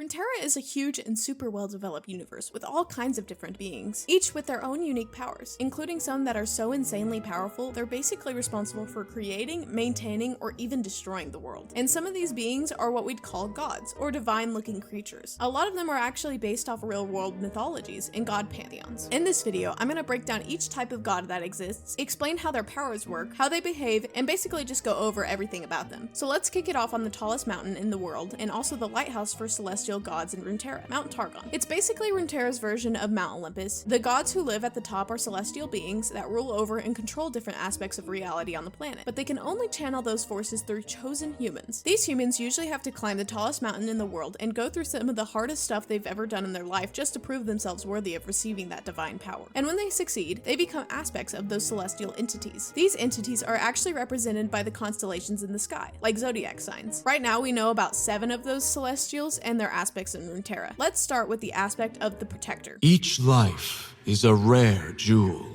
Runeterra is a huge and super well-developed universe with all kinds of different beings, each with their own unique powers, including some that are so insanely powerful they're basically responsible for creating, maintaining, or even destroying the world. And some of these beings are what we'd call gods, or divine-looking creatures. A lot of them are actually based off real-world mythologies and god pantheons. In this video, I'm going to break down each type of god that exists, explain how their powers work, how they behave, and basically just go over everything about them. So let's kick it off on the tallest mountain in the world, and also the lighthouse for celestial gods in Runeterra, Mount Targon. It's basically Runeterra's version of Mount Olympus. The gods who live at the top are celestial beings that rule over and control different aspects of reality on the planet, but they can only channel those forces through chosen humans. These humans usually have to climb the tallest mountain in the world and go through some of the hardest stuff they've ever done in their life just to prove themselves worthy of receiving that divine power. And when they succeed, they become aspects of those celestial entities. These entities are actually represented by the constellations in the sky, like zodiac signs. Right now we know about 7 of those celestials and their aspects in Runeterra. Let's start with the aspect of the Protector. Each life is a rare jewel.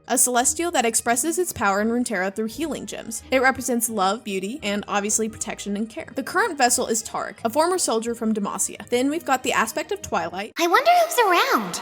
A celestial that expresses its power in Runeterra through healing gems. It represents love, beauty, and obviously protection and care. The current vessel is Taric, a former soldier from Demacia. Then we've got the aspect of Twilight. I wonder who's around.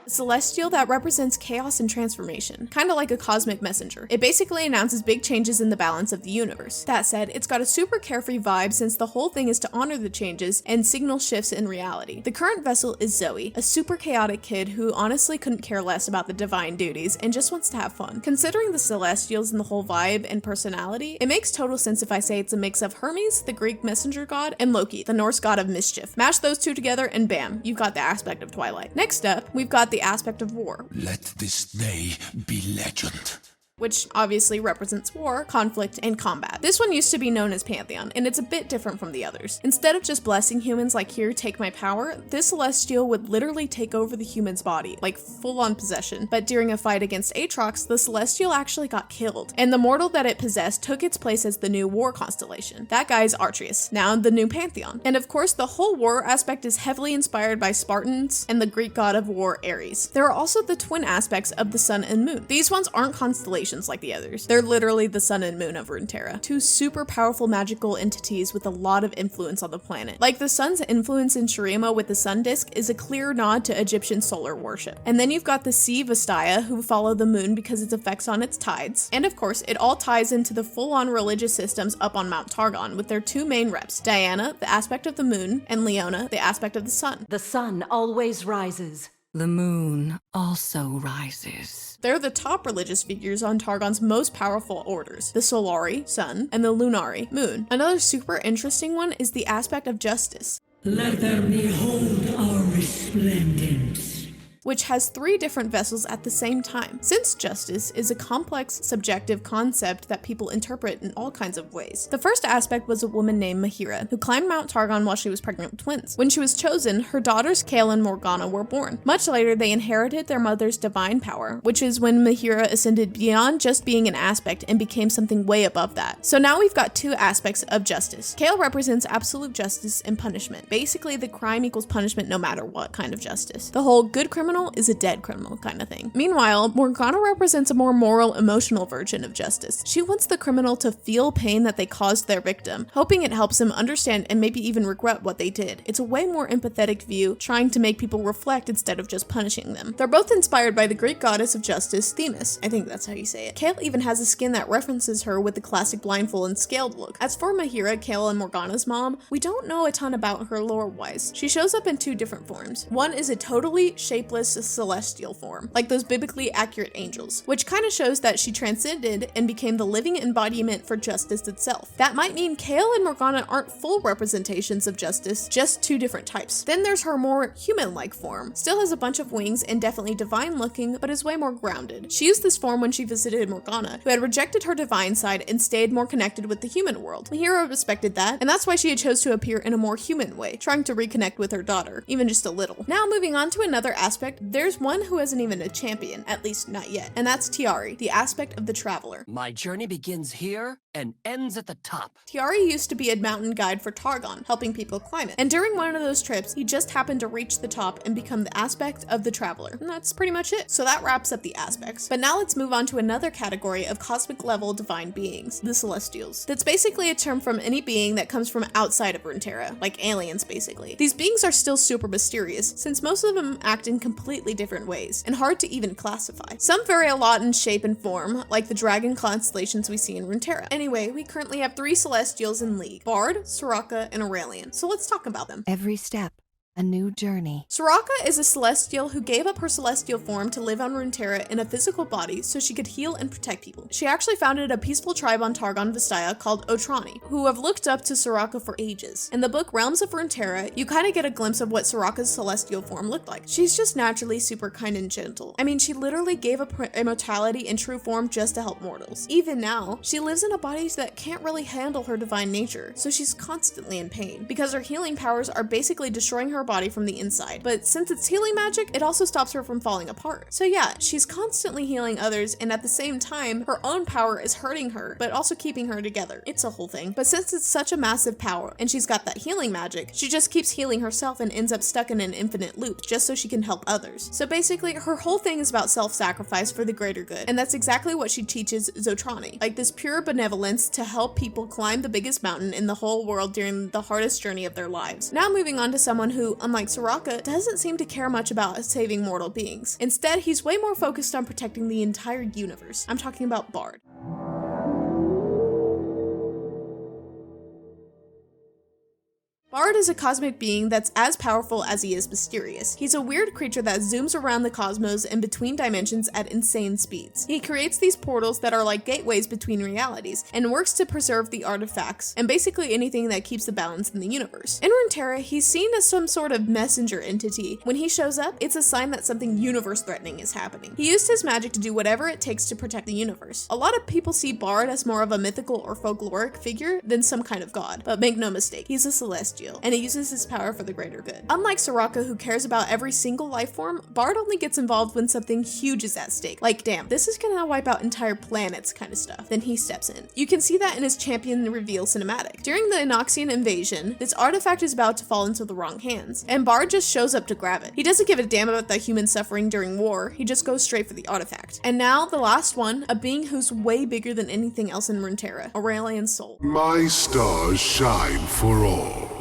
A celestial that represents chaos and transformation, kind of like a cosmic messenger. It basically announces big changes in the balance of the universe. That said, it's got a super carefree vibe since the whole thing is to honor the changes and signal shifts in reality. The current vessel is Zoe, a super chaotic kid who honestly couldn't care less about the divine duties and just wants to have fun. Considering the celestials and the whole vibe and personality, it makes total sense if I say it's a mix of Hermes, the Greek messenger god, and Loki, the Norse god of mischief. Mash those two together and bam, you've got the aspect of Twilight. Next up, we've got the aspect of war. Let this day be legend. Which obviously represents war, conflict, and combat. This one used to be known as Pantheon, and it's a bit different from the others. Instead of just blessing humans like, here, take my power, this celestial would literally take over the human's body, like full-on possession. But during a fight against Aatrox, the celestial actually got killed, and the mortal that it possessed took its place as the new war constellation. That guy's Archivesnexus, now the new Pantheon. And of course, the whole war aspect is heavily inspired by Spartans and the Greek god of war, Ares. There are also the twin aspects of the sun and moon. These ones aren't constellations like the others. They're literally the sun and moon of Runeterra. 2 super powerful magical entities with a lot of influence on the planet. Like the sun's influence in Shurima with the sun disk is a clear nod to Egyptian solar worship. And then you've got the sea Vastaya who follow the moon because its effects on its tides. And of course, it all ties into the full-on religious systems up on Mount Targon with their 2 main reps, Diana, the aspect of the moon, and Leona, the aspect of the sun. The sun always rises. The moon also rises. They're the top religious figures on Targon's most powerful orders, the Solari, sun, and the Lunari, moon. Another super interesting one is the aspect of justice. Let them behold our resplendence. Which has 3 different vessels at the same time, since justice is a complex, subjective concept that people interpret in all kinds of ways. The first aspect was a woman named Mahira, who climbed Mount Targon while she was pregnant with twins. When she was chosen, her daughters Kael and Morgana were born. Much later, they inherited their mother's divine power, which is when Mahira ascended beyond just being an aspect and became something way above that. So now we've got 2 aspects of justice. Kael represents absolute justice and punishment. Basically, the crime equals punishment no matter what kind of justice. The whole good criminal is a dead criminal kind of thing. Meanwhile, Morgana represents a more moral, emotional version of justice. She wants the criminal to feel pain that they caused their victim, hoping it helps them understand and maybe even regret what they did. It's a way more empathetic view, trying to make people reflect instead of just punishing them. They're both inspired by the Greek goddess of justice, Themis. I think that's how you say it. Kael even has a skin that references her with the classic blindfold and scaled look. As for Mahira, Kael and Morgana's mom, we don't know a ton about her lore-wise. She shows up in 2 different forms. One is a totally shapeless celestial form, like those biblically accurate angels, which kind of shows that she transcended and became the living embodiment for justice itself. That might mean Kael and Morgana aren't full representations of justice, just 2 different types. Then there's her more human-like form. Still has a bunch of wings and definitely divine looking, but is way more grounded. She used this form when she visited Morgana, who had rejected her divine side and stayed more connected with the human world. Mahira respected that, and that's why she had chose to appear in a more human way, trying to reconnect with her daughter, even just a little. Now moving on to another aspect aspect, there's one who isn't even a champion, at least not yet, and that's Tiari, the aspect of the traveler. My journey begins here and ends at the top. Tiari used to be a mountain guide for Targon, helping people climb it, and during one of those trips, he just happened to reach the top and become the aspect of the traveler, and that's pretty much it. So that wraps up the aspects. But now let's move on to another category of cosmic level divine beings, the Celestials. That's basically a term from any being that comes from outside of Runeterra, like aliens basically. These beings are still super mysterious, since most of them act in completely different ways, and hard to even classify. Some vary a lot in shape and form, like the dragon constellations we see in Runeterra. Anyway, we currently have 3 Celestials in League: Bard, Soraka, and Aurelion. So let's talk about them. Every step, a new journey. Soraka is a Celestial who gave up her Celestial form to live on Runeterra in a physical body so she could heal and protect people. She actually founded a peaceful tribe on Targon Vastaya called Otrani, who have looked up to Soraka for ages. In the book Realms of Runeterra, you kind of get a glimpse of what Soraka's Celestial form looked like. She's just naturally super kind and gentle. I mean, she literally gave up her immortality in true form just to help mortals. Even now, she lives in a body that can't really handle her divine nature, so she's constantly in pain, because her healing powers are basically destroying her body from the inside. But since it's healing magic, it also stops her from falling apart. So yeah, she's constantly healing others, and at the same time, her own power is hurting her, but also keeping her together. It's a whole thing. But since it's such a massive power, and she's got that healing magic, she just keeps healing herself and ends up stuck in an infinite loop, just so she can help others. So basically, her whole thing is about self-sacrifice for the greater good, and that's exactly what she teaches Zotrani, like this pure benevolence to help people climb the biggest mountain in the whole world during the hardest journey of their lives. Now moving on to someone who, unlike Soraka, doesn't seem to care much about saving mortal beings. Instead, he's way more focused on protecting the entire universe. I'm talking about Bard. Bard is a cosmic being that's as powerful as he is mysterious. He's a weird creature that zooms around the cosmos and between dimensions at insane speeds. He creates these portals that are like gateways between realities, and works to preserve the artifacts, and basically anything that keeps the balance in the universe. In Runeterra, he's seen as some sort of messenger entity. When he shows up, it's a sign that something universe-threatening is happening. He used his magic to do whatever it takes to protect the universe. A lot of people see Bard as more of a mythical or folkloric figure than some kind of god, but make no mistake, he's a Celestial, and he uses his power for the greater good. Unlike Soraka, who cares about every single life form, Bard only gets involved when something huge is at stake. Like, damn, this is gonna wipe out entire planets kind of stuff. Then he steps in. You can see that in his champion reveal cinematic. During the Inoxian invasion, this artifact is about to fall into the wrong hands, and Bard just shows up to grab it. He doesn't give a damn about the human suffering during war, he just goes straight for the artifact. And now, the last one, a being who's way bigger than anything else in Runeterra, Aurelion's soul. My stars shine for all.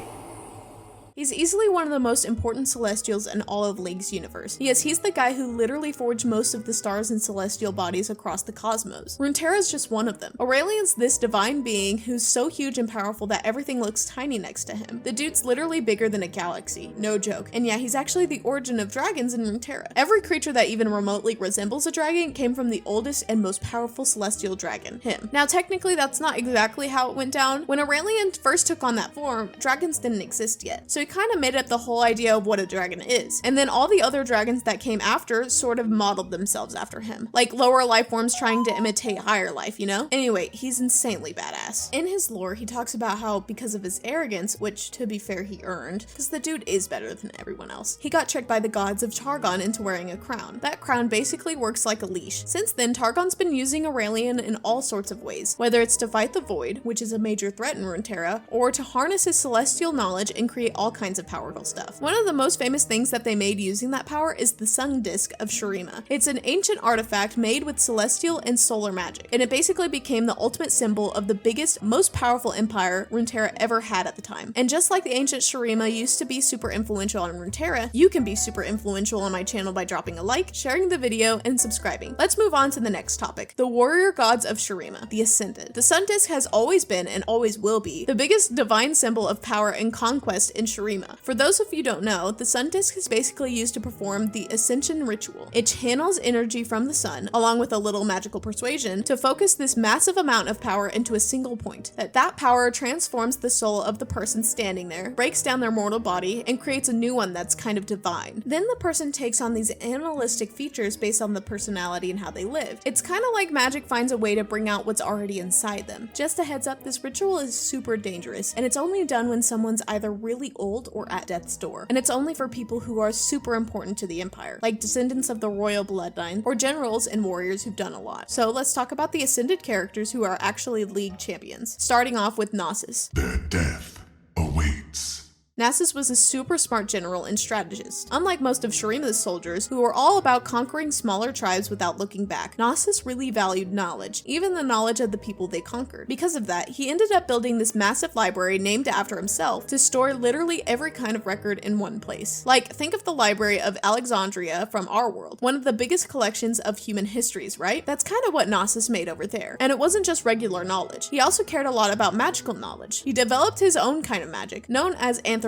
He's easily one of the most important Celestials in all of League's universe. Yes, he's the guy who literally forged most of the stars and celestial bodies across the cosmos. Runeterra is just one of them. Aurelion's this divine being who's so huge and powerful that everything looks tiny next to him. The dude's literally bigger than a galaxy, no joke. And yeah, he's actually the origin of dragons in Runeterra. Every creature that even remotely resembles a dragon came from the oldest and most powerful celestial dragon, him. Now technically that's not exactly how it went down. When Aurelion first took on that form, dragons didn't exist yet. So he kind of made up the whole idea of what a dragon is. And then all the other dragons that came after sort of modeled themselves after him. Like lower life forms trying to imitate higher life, you know? Anyway, he's insanely badass. In his lore, he talks about how because of his arrogance, which to be fair he earned, because the dude is better than everyone else, he got tricked by the gods of Targon into wearing a crown. That crown basically works like a leash. Since then, Targon's been using Aurelion in all sorts of ways, whether it's to fight the Void, which is a major threat in Runeterra, or to harness his celestial knowledge and create all kinds of powerful stuff. One of the most famous things that they made using that power is the Sun Disk of Shurima. It's an ancient artifact made with celestial and solar magic, and it basically became the ultimate symbol of the biggest, most powerful empire Runeterra ever had at the time. And just like the ancient Shurima used to be super influential on Runeterra, you can be super influential on my channel by dropping a like, sharing the video, and subscribing. Let's move on to the next topic, the warrior gods of Shurima, the Ascended. The Sun Disk has always been, and always will be, the biggest divine symbol of power and conquest in Shurima. For those of you who don't know, the Sun Disk is basically used to perform the Ascension ritual. It channels energy from the sun, along with a little magical persuasion, to focus this massive amount of power into a single point. That power transforms the soul of the person standing there, breaks down their mortal body, and creates a new one that's kind of divine. Then the person takes on these animalistic features based on the personality and how they lived. It's kind of like magic finds a way to bring out what's already inside them. Just a heads up, this ritual is super dangerous, and it's only done when someone's either really old behold or at death's door, and it's only for people who are super important to the Empire, like descendants of the royal bloodline, or generals and warriors who've done a lot. So let's talk about the Ascended characters who are actually League champions, starting off with Nexus. Their death awaits. Nexus was a super smart general and strategist. Unlike most of Shurima's soldiers, who were all about conquering smaller tribes without looking back, Nexus really valued knowledge, even the knowledge of the people they conquered. Because of that, he ended up building this massive library named after himself to store literally every kind of record in one place. Like, think of the Library of Alexandria from our world, one of the biggest collections of human histories, right? That's kind of what Nexus made over there. And it wasn't just regular knowledge. He also cared a lot about magical knowledge. He developed his own kind of magic, known as anthropomancy,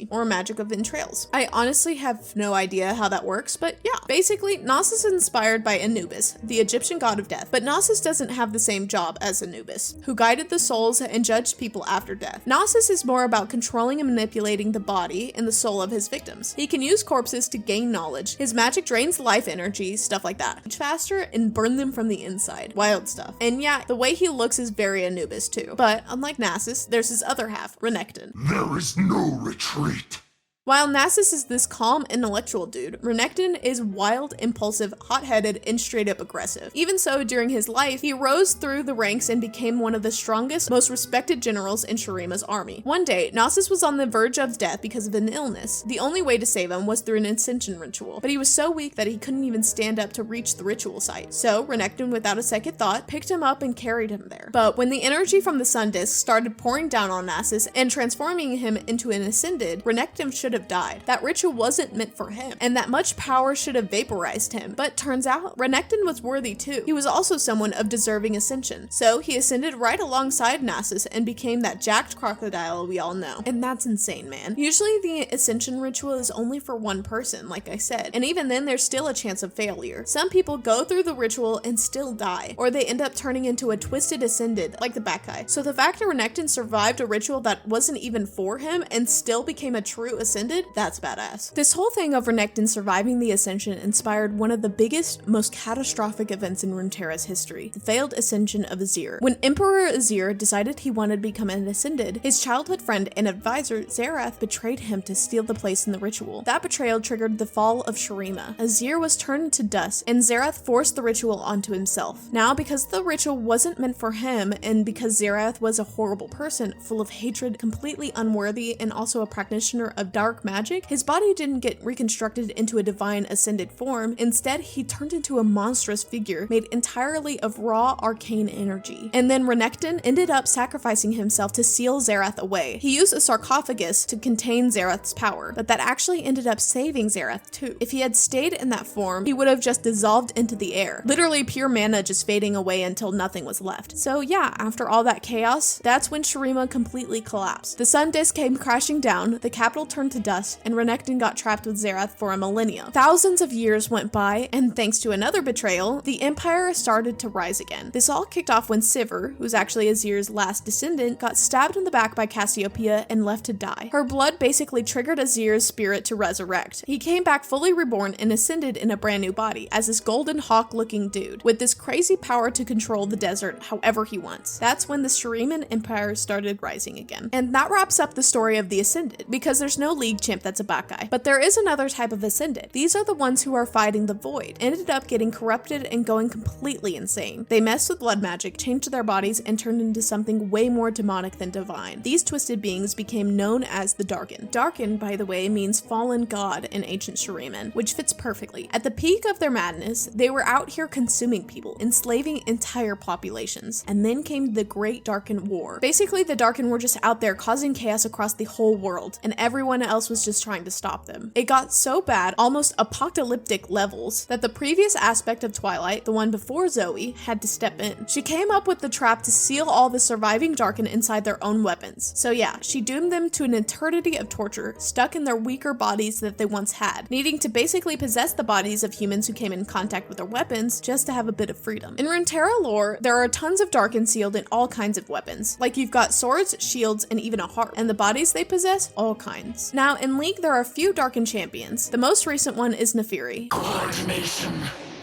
or magic of entrails. I honestly have no idea how that works, but yeah. Basically, Nexus is inspired by Anubis, the Egyptian god of death, but Nexus doesn't have the same job as Anubis, who guided the souls and judged people after death. Nexus is more about controlling and manipulating the body and the soul of his victims. He can use corpses to gain knowledge. His magic drains life energy, stuff like that, faster and burn them from the inside. Wild stuff. And yeah, the way he looks is very Anubis too. But unlike Nexus, there's his other half, Renekton. There is no retreat. While Nexus is this calm, intellectual dude, Renekton is wild, impulsive, hot-headed, and straight-up aggressive. Even so, during his life, he rose through the ranks and became one of the strongest, most respected generals in Shurima's army. One day, Nexus was on the verge of death because of an illness. The only way to save him was through an ascension ritual, but he was so weak that he couldn't even stand up to reach the ritual site. So, Renekton, without a second thought, picked him up and carried him there. But when the energy from the sun disk started pouring down on Nexus and transforming him into an ascended, Renekton should have died. That ritual wasn't meant for him, and that much power should have vaporized him. But turns out, Renekton was worthy too. He was also someone of deserving ascension. So he ascended right alongside Nexus and became that jacked crocodile we all know. And that's insane, man. Usually the ascension ritual is only for one person, like I said, and even then there's still a chance of failure. Some people go through the ritual and still die, or they end up turning into a twisted ascended, like the back guy. So the fact that Renekton survived a ritual that wasn't even for him and still became a true ascended, that's badass. This whole thing of Renekton surviving the ascension inspired one of the biggest, most catastrophic events in Runeterra's history, the failed ascension of Azir. When Emperor Azir decided he wanted to become an ascended, his childhood friend and advisor Xerath betrayed him to steal the place in the ritual. That betrayal triggered the fall of Shurima. Azir was turned to dust, and Xerath forced the ritual onto himself. Now, because the ritual wasn't meant for him, and because Xerath was a horrible person, full of hatred, completely unworthy, and also a practitioner of dark magic, his body didn't get reconstructed into a divine ascended form. Instead, he turned into a monstrous figure made entirely of raw arcane energy. And then Renekton ended up sacrificing himself to seal Xerath away. He used a sarcophagus to contain Xerath's power, but that actually ended up saving Xerath too. If he had stayed in that form, he would have just dissolved into the air. Literally pure mana just fading away until nothing was left. So yeah, after all that chaos, that's when Shurima completely collapsed. The sun disk came crashing down, the capital turned to dust, and Renekton got trapped with Xerath for a millennia. Thousands of years went by, and thanks to another betrayal, the Empire started to rise again. This all kicked off when Sivir, who's actually Azir's last descendant, got stabbed in the back by Cassiopeia and left to die. Her blood basically triggered Azir's spirit to resurrect. He came back fully reborn and ascended in a brand new body as this golden hawk looking dude, with this crazy power to control the desert however he wants. That's when the Shuriman Empire started rising again. And that wraps up the story of the Ascended, because there's no League champ that's a bad guy. But there is another type of Ascended. These are the ones who are fighting the Void, ended up getting corrupted and going completely insane. They messed with blood magic, changed their bodies, and turned into something way more demonic than divine. These twisted beings became known as the Darkin. Darkin, by the way, means fallen god in ancient Shuriman, which fits perfectly. At the peak of their madness, they were out here consuming people, enslaving entire populations. And then came the Great Darkin War. Basically, the Darkin were just out there causing chaos across the whole world, and everyone else was just trying to stop them. It got so bad, almost apocalyptic levels, that the previous aspect of Twilight, the one before Zoe, had to step in. She came up with the trap to seal all the surviving Darkin inside their own weapons. So yeah, she doomed them to an eternity of torture, stuck in their weaker bodies that they once had, needing to basically possess the bodies of humans who came in contact with their weapons just to have a bit of freedom. In Runeterra lore, there are tons of Darkin sealed in all kinds of weapons. Like you've got swords, shields, and even a heart. And the bodies they possess, all kinds. Now, in League, there are a few Darkin champions. The most recent one is Nefiri. Coordination,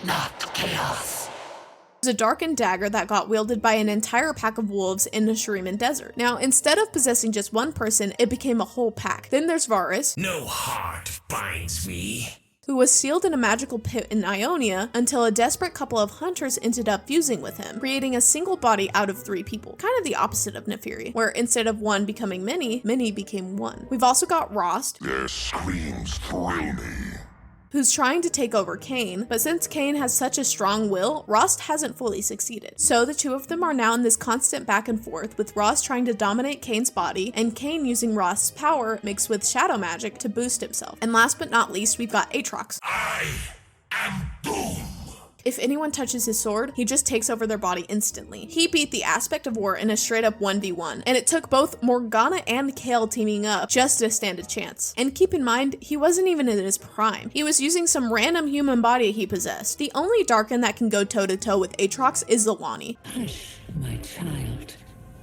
not chaos. was a darkened dagger that got wielded by an entire pack of wolves in the Shuriman Desert. Now, instead of possessing just one person, it became a whole pack. Then there's Varus, No heart binds me. who was sealed in a magical pit in Ionia until a desperate couple of hunters ended up fusing with him, creating a single body out of 3 people. Kind of the opposite of Neferi, where instead of one becoming many, many became one. We've also got Rost, Their screams thrill me. who's trying to take over Cain, but since Cain has such a strong will, Rost hasn't fully succeeded. So the two of them are now in this constant back and forth, with Rost trying to dominate Cain's body, and Cain using Rost's power mixed with shadow magic to boost himself. And last but not least, we've got Aatrox. I am Doom. If anyone touches his sword, he just takes over their body instantly. He beat the aspect of war in a straight up 1v1, and it took both Morgana and Kael teaming up just to stand a chance. And keep in mind, he wasn't even in his prime. He was using some random human body he possessed. The only Darkin that can go toe to toe with Aatrox is Zolani. Hush, my child.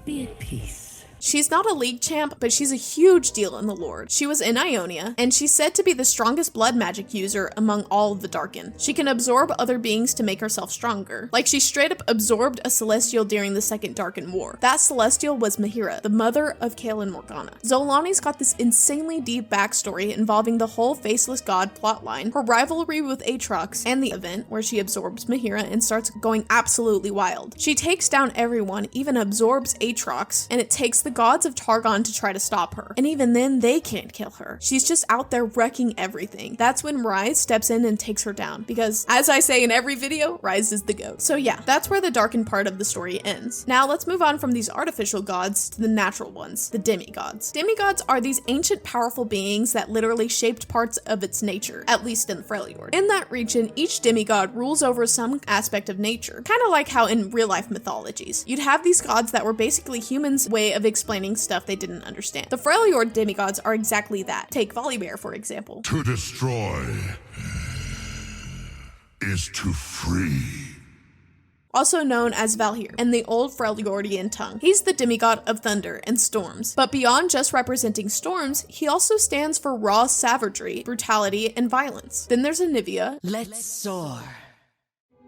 Be at peace. She's not a league champ, but she's a huge deal in the lore. She was in Ionia, and she's said to be the strongest blood magic user among all of the Darkin. She can absorb other beings to make herself stronger. Like, she straight up absorbed a Celestial during the Second Darkin War. That Celestial was Mahira, the mother of Kael and Morgana. Zolani's got this insanely deep backstory involving the whole Faceless God plotline, her rivalry with Aatrox, and the event where she absorbs Mahira and starts going absolutely wild. She takes down everyone, even absorbs Aatrox, and it takes the gods of Targon to try to stop her. And even then, they can't kill her. She's just out there wrecking everything. That's when Rise steps in and takes her down, because as I say in every video, Rise is the GOAT. So yeah, that's where the darkened part of the story ends. Now let's move on from these artificial gods to the natural ones, the demigods. Demigods are these ancient powerful beings that literally shaped parts of its nature, at least in Freljord. In that region, each demigod rules over some aspect of nature, kind of like how in real life mythologies. You'd have these gods that were basically humans' way of explaining stuff they didn't understand. The Freljord demigods are exactly that. Take Volibear, for example. To destroy is to free. Also known as Valhyr in the old Freljordian tongue. He's the demigod of thunder and storms. But beyond just representing storms, he also stands for raw savagery, brutality, and violence. Then there's Anivia, Let's soar.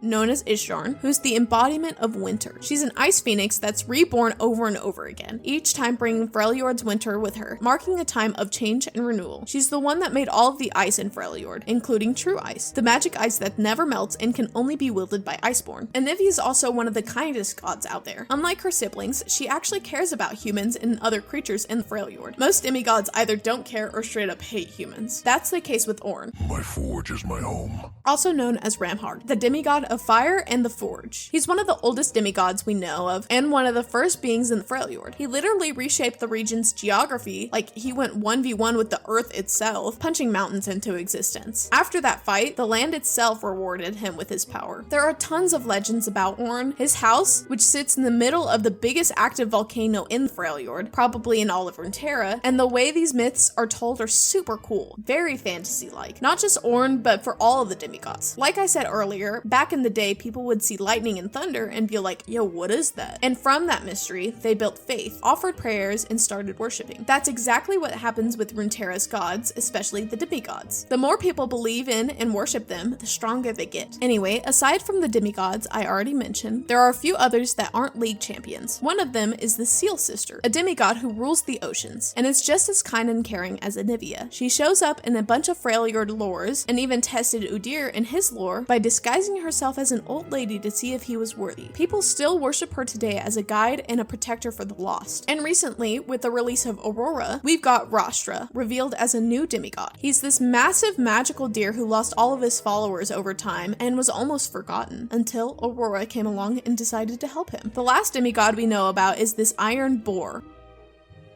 known as Ishjarn, who's the embodiment of winter. She's an ice phoenix that's reborn over and over again, each time bringing Freljord's winter with her, marking a time of change and renewal. She's the one that made all of the ice in Freljord, including true ice, the magic ice that never melts and can only be wielded by Iceborn. Anivia is also one of the kindest gods out there. Unlike her siblings, she actually cares about humans and other creatures in Freljord. Most demigods either don't care or straight up hate humans. That's the case with Ornn, My forge is my home. also known as Ramhard, the demigod of fire and the forge. He's one of the oldest demigods we know of, and one of the first beings in Freljord. He literally reshaped the region's geography, like he went 1v1 with the earth itself, punching mountains into existence. After that fight, the land itself rewarded him with his power. There are tons of legends about Ornn. His house, which sits in the middle of the biggest active volcano in Freljord, probably in all of Runeterra, and the way these myths are told are super cool, very fantasy-like. Not just Ornn, but for all of the demigods. Like I said earlier, back in the day, people would see lightning and thunder and be like, yo, what is that? And from that mystery, they built faith, offered prayers, and started worshiping. That's exactly what happens with Runeterra's gods, especially the demigods. The more people believe in and worship them, the stronger they get. Anyway, aside from the demigods I already mentioned, there are a few others that aren't league champions. One of them is the Seal Sister, a demigod who rules the oceans, and is just as kind and caring as Anivia. She shows up in a bunch of Freljord lores, and even tested Udyr in his lore by disguising herself as an old lady to see if he was worthy. People still worship her today as a guide and a protector for the lost. And recently, with the release of Aurora, we've got Rostra, revealed as a new demigod. He's this massive magical deer who lost all of his followers over time and was almost forgotten, until Aurora came along and decided to help him. The last demigod we know about is this Iron Boar.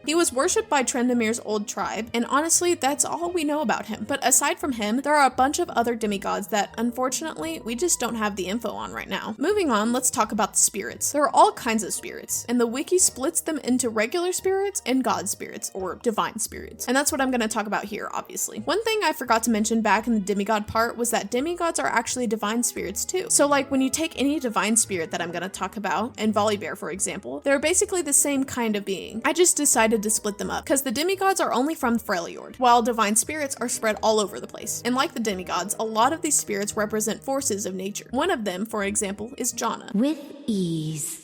He was worshipped by Trendemir's old tribe, and honestly, that's all we know about him. But aside from him, there are a bunch of other demigods that, unfortunately, we just don't have the info on right now. Moving on, let's talk about the spirits. There are all kinds of spirits, and the wiki splits them into regular spirits and god spirits, or divine spirits. And that's what I'm going to talk about here, obviously. One thing I forgot to mention back in the demigod part was that demigods are actually divine spirits too. So like when you take any divine spirit that I'm going to talk about, and Volibear for example, they're basically the same kind of being. I just decided decided to split them up, because the demigods are only from Freljord, while divine spirits are spread all over the place. And like the demigods, a lot of these spirits represent forces of nature. One of them, for example, is Jana, With ease.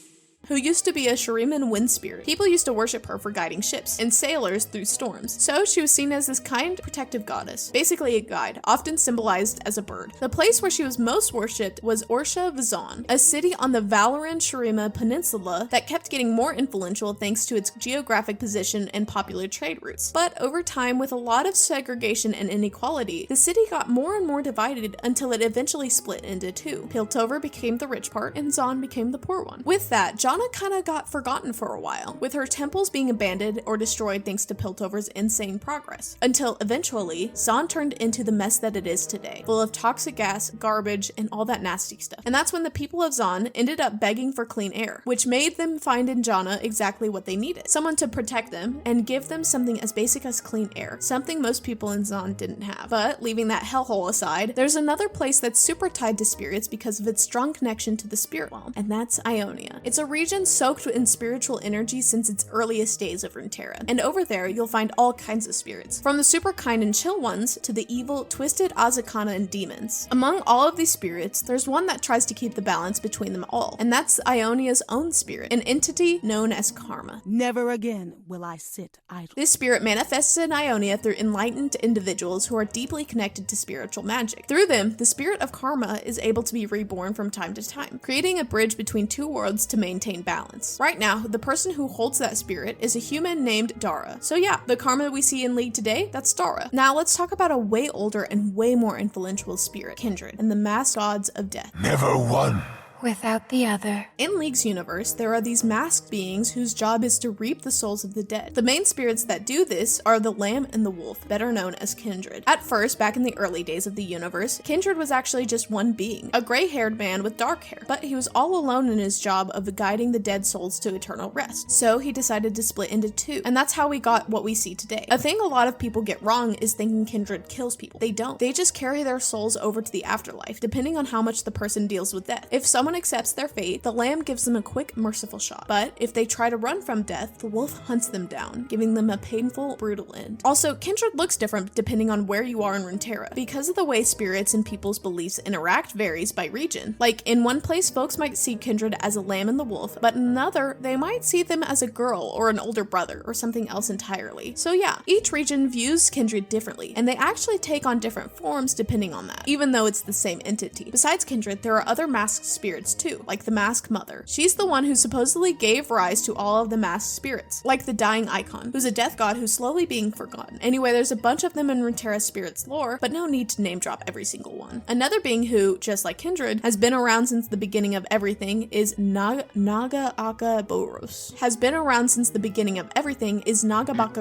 who used to be a Shuriman wind spirit. People used to worship her for guiding ships and sailors through storms. So she was seen as this kind, protective goddess, basically a guide, often symbolized as a bird. The place where she was most worshipped was Orsha Vazon, a city on the Valoran Shurima Peninsula that kept getting more influential thanks to its geographic position and popular trade routes. But over time, with a lot of segregation and inequality, the city got more and more divided until it eventually split into two. Piltover became the rich part, and Zon became the poor one. With that, Jana kind of got forgotten for a while, with her temples being abandoned or destroyed thanks to Piltover's insane progress, until eventually Zon turned into the mess that it is today, full of toxic gas, garbage, and all that nasty stuff. And that's when the people of Zon ended up begging for clean air, which made them find in Jana exactly what they needed: someone to protect them and give them something as basic as clean air, something most people in Zon didn't have. But leaving that hellhole aside, there's another place that's super tied to spirits because of its strong connection to the spirit realm, and that's Ionia. It's a region soaked in spiritual energy since its earliest days of Runeterra, and over there you'll find all kinds of spirits, from the super kind and chill ones to the evil, twisted Azakana and demons. Among all of these spirits, there's one that tries to keep the balance between them all, and that's Ionia's own spirit, an entity known as Karma. Never again will I sit idle. This spirit manifests in Ionia through enlightened individuals who are deeply connected to spiritual magic. Through them, the spirit of Karma is able to be reborn from time to time, creating a bridge between two worlds to maintain balance. Right now, the person who holds that spirit is a human named Dara. So yeah, the Karma we see in League today, that's Dara. Now let's talk about a way older and way more influential spirit, Kindred, and the masked gods of death. Never one. Without the other. In League's universe, there are these masked beings whose job is to reap the souls of the dead. The main spirits that do this are the Lamb and the Wolf, better known as Kindred. At first, back in the early days of the universe, Kindred was actually just one being, a gray-haired man with dark hair, but he was all alone in his job of guiding the dead souls to eternal rest. So he decided to split into two, and that's how we got what we see today. A thing a lot of people get wrong is thinking Kindred kills people. They don't. They just carry their souls over to the afterlife, depending on how much the person deals with death. If someone accepts their fate, the Lamb gives them a quick, merciful shot. But if they try to run from death, the Wolf hunts them down, giving them a painful, brutal end. Also, Kindred looks different depending on where you are in Runeterra. Because of the way spirits and people's beliefs interact varies by region. Like, in one place, folks might see Kindred as a lamb and the wolf, but in another, they might see them as a girl or an older brother or something else entirely. So yeah, each region views Kindred differently, and they actually take on different forms depending on that, even though it's the same entity. Besides Kindred, there are other masked spirits too, like the Masked Mother. She's the one who supposedly gave rise to all of the masked spirits, like the Dying Icon, who's a death god who's slowly being forgotten. Anyway, there's a bunch of them in Runeterra spirits lore, but no need to name drop every single one. Another being who, just like Kindred, has been around since the beginning of everything is Nagabaka Boros. Has been around since the beginning of everything is Nagaka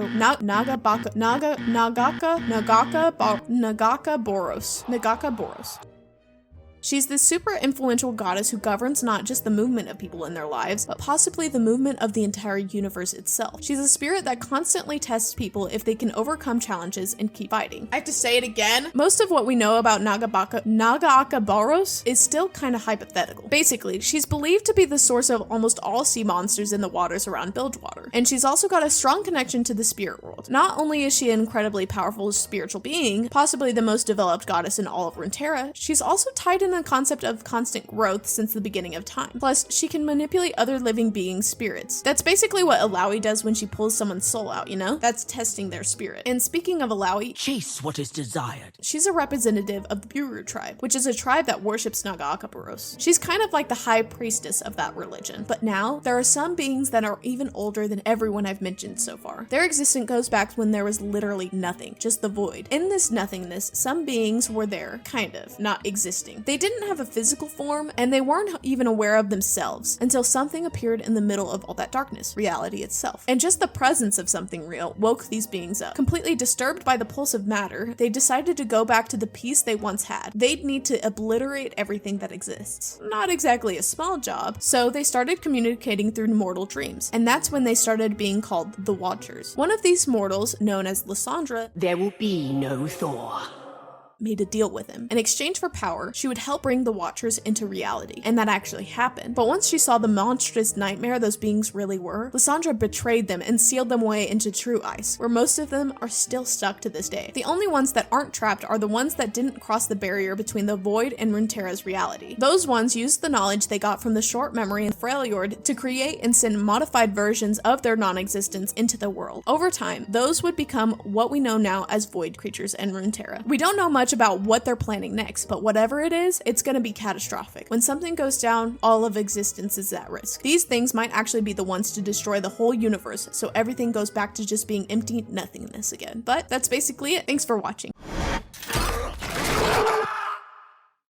Boros. She's this super influential goddess who governs not just the movement of people in their lives, but possibly the movement of the entire universe itself. She's a spirit that constantly tests people if they can overcome challenges and keep fighting. I have to say it again. Most of what we know about Nagabaka Boros is still kind of hypothetical. Basically, she's believed to be the source of almost all sea monsters in the waters around Bilgewater. And she's also got a strong connection to the spirit world. Not only is she an incredibly powerful spiritual being, possibly the most developed goddess in all of Runeterra, she's also tied in the concept of constant growth since the beginning of time. Plus, she can manipulate other living beings' spirits. That's basically what Alawi does when she pulls someone's soul out, you know? That's testing their spirit. And speaking of Alawi, Chase what is desired. she's a representative of the Buru tribe, which is a tribe that worships Nagakaboros. She's kind of like the high priestess of that religion. But now, there are some beings that are even older than everyone I've mentioned so far. Their existence goes back when there was literally nothing, just the void. In this nothingness, some beings were there, kind of, not existing. They didn't have a physical form, and they weren't even aware of themselves until something appeared in the middle of all that darkness, reality itself. And just the presence of something real woke these beings up. Completely disturbed by the pulse of matter, they decided to go back to the peace they once had. They'd need to obliterate everything that exists. Not exactly a small job, so they started communicating through mortal dreams, and that's when they started being called the Watchers. One of these mortals, known as Lysandra, There will be no Thor. made a deal with him. In exchange for power, she would help bring the Watchers into reality, and that actually happened. But once she saw the monstrous nightmare those beings really were, Lysandra betrayed them and sealed them away into true ice, where most of them are still stuck to this day. The only ones that aren't trapped are the ones that didn't cross the barrier between the Void and Runeterra's reality. Those ones used the knowledge they got from the short memory in Freljord to create and send modified versions of their non-existence into the world. Over time, those would become what we know now as Void creatures in Runeterra. We don't know much about what they're planning next, but whatever it is, it's going to be catastrophic. When something goes down, all of existence is at risk. These things might actually be the ones to destroy the whole universe, so everything goes back to just being empty nothingness again. But that's basically it. Thanks for watching.